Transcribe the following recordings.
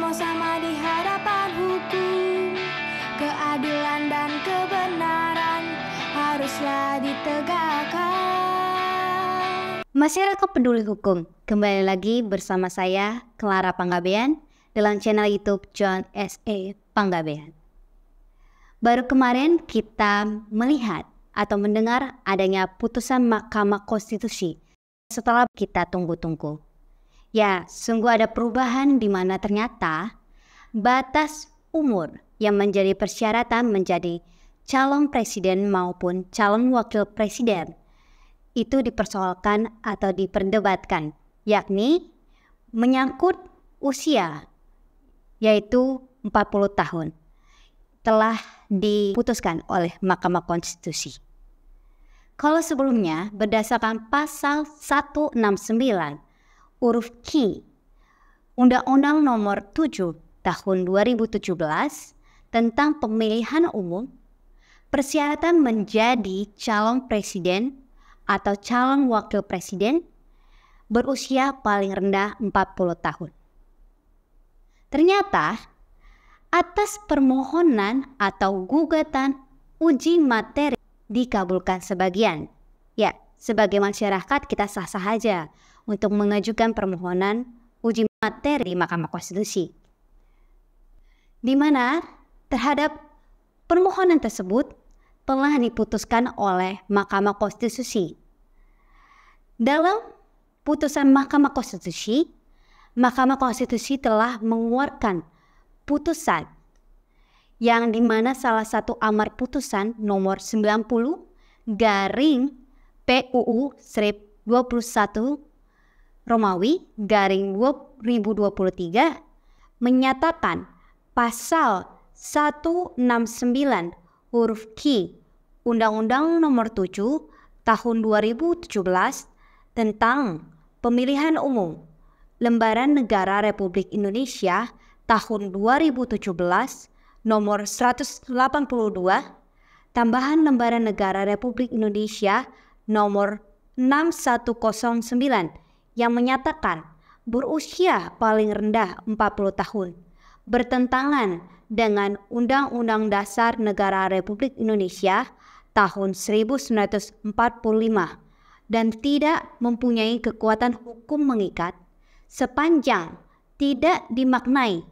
sama-sama di hadapan hukum. Keadilan dan kebenaran haruslah ditegakkan. Masyarakat peduli hukum, kembali lagi bersama saya Clara Panggabean dalam channel YouTube John S.A. Panggabean. Baru kemarin kita melihat atau mendengar adanya putusan Mahkamah Konstitusi setelah kita tunggu-tunggu. Ya, sungguh ada perubahan di mana ternyata batas umur yang menjadi persyaratan menjadi calon presiden maupun calon wakil presiden itu dipersoalkan atau diperdebatkan, yakni menyangkut usia, yaitu 40 tahun, telah diputuskan oleh Mahkamah Konstitusi. Kalau sebelumnya berdasarkan pasal 169 huruf Q Undang-Undang Nomor 7 Tahun 2017 tentang pemilihan umum, persyaratan menjadi calon presiden atau calon wakil presiden berusia paling rendah 40 tahun. Ternyata atas permohonan atau gugatan uji materi dikabulkan sebagian. Ya, sebagai masyarakat kita sah-sah saja untuk mengajukan permohonan uji materi di Mahkamah Konstitusi, di mana terhadap permohonan tersebut telah diputuskan oleh Mahkamah Konstitusi. Dalam putusan Mahkamah Konstitusi telah mengeluarkan putusan yang dimana salah satu amar putusan nomor 90 garing PUU 21 Romawi garing 2023 menyatakan pasal 169 huruf Q Undang-Undang Nomor 7 Tahun 2017 tentang pemilihan umum Lembaran Negara Republik Indonesia tahun 2017 nomor 182 tambahan Lembaran Negara Republik Indonesia nomor 6109 yang menyatakan berusia paling rendah 40 tahun bertentangan dengan Undang-Undang Dasar Negara Republik Indonesia tahun 1945 dan tidak mempunyai kekuatan hukum mengikat sepanjang tidak dimaknai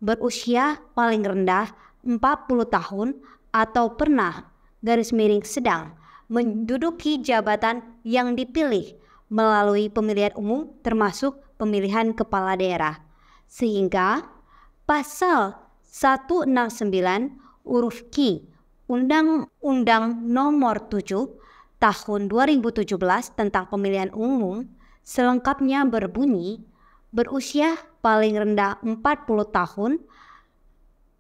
berusia paling rendah 40 tahun atau pernah sedang menduduki jabatan yang dipilih melalui pemilihan umum termasuk pemilihan kepala daerah. Sehingga pasal 169 huruf Q Undang-Undang Nomor 7 Tahun 2017 tentang pemilihan umum selengkapnya berbunyi berusia paling rendah 40 tahun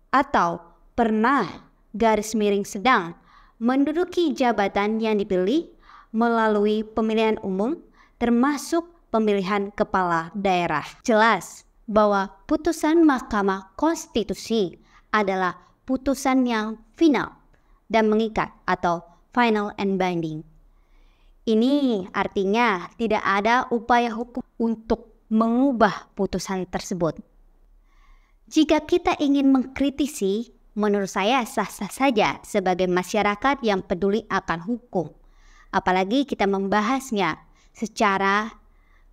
atau pernah sedang menduduki jabatan yang dipilih melalui pemilihan umum termasuk pemilihan kepala daerah. Jelas bahwa putusan Mahkamah Konstitusi adalah putusan yang final dan mengikat atau final and binding. Ini artinya tidak ada upaya hukum untuk mengubah putusan tersebut. Jika kita ingin mengkritisi, menurut saya sah-sah saja sebagai masyarakat yang peduli akan hukum. Apalagi kita membahasnya secara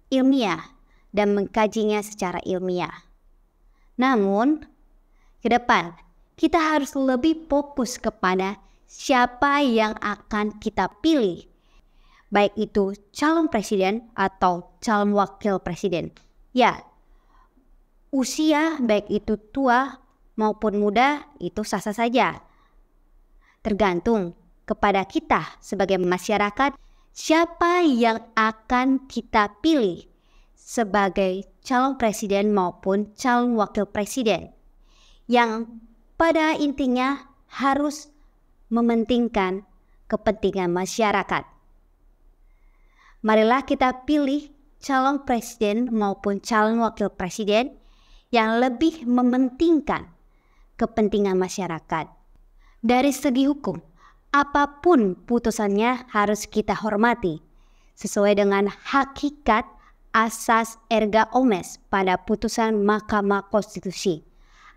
ilmiah dan mengkajinya secara ilmiah. Namun, ke depan kita harus lebih fokus kepada siapa yang akan kita pilih, baik itu calon presiden atau calon wakil presiden. Ya, usia baik itu tua maupun muda itu sah-sah saja. Tergantung kepada kita sebagai masyarakat siapa yang akan kita pilih sebagai calon presiden maupun calon wakil presiden yang pada intinya harus mementingkan kepentingan masyarakat. Marilah kita pilih calon presiden maupun calon wakil presiden yang lebih mementingkan kepentingan masyarakat. Dari segi hukum, apapun putusannya harus kita hormati sesuai dengan hakikat asas erga omnes pada putusan Mahkamah Konstitusi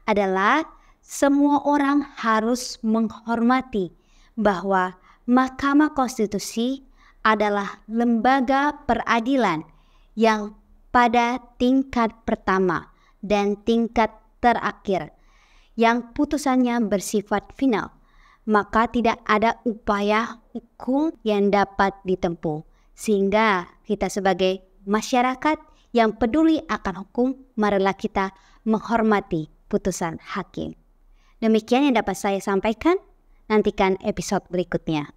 adalah semua orang harus menghormati bahwa Mahkamah Konstitusi adalah lembaga peradilan yang pada tingkat pertama dan tingkat terakhir yang putusannya bersifat final, maka tidak ada upaya hukum yang dapat ditempuh. Sehingga kita sebagai masyarakat yang peduli akan hukum, marilah kita menghormati putusan hakim. Demikian yang dapat saya sampaikan. Nantikan episode berikutnya.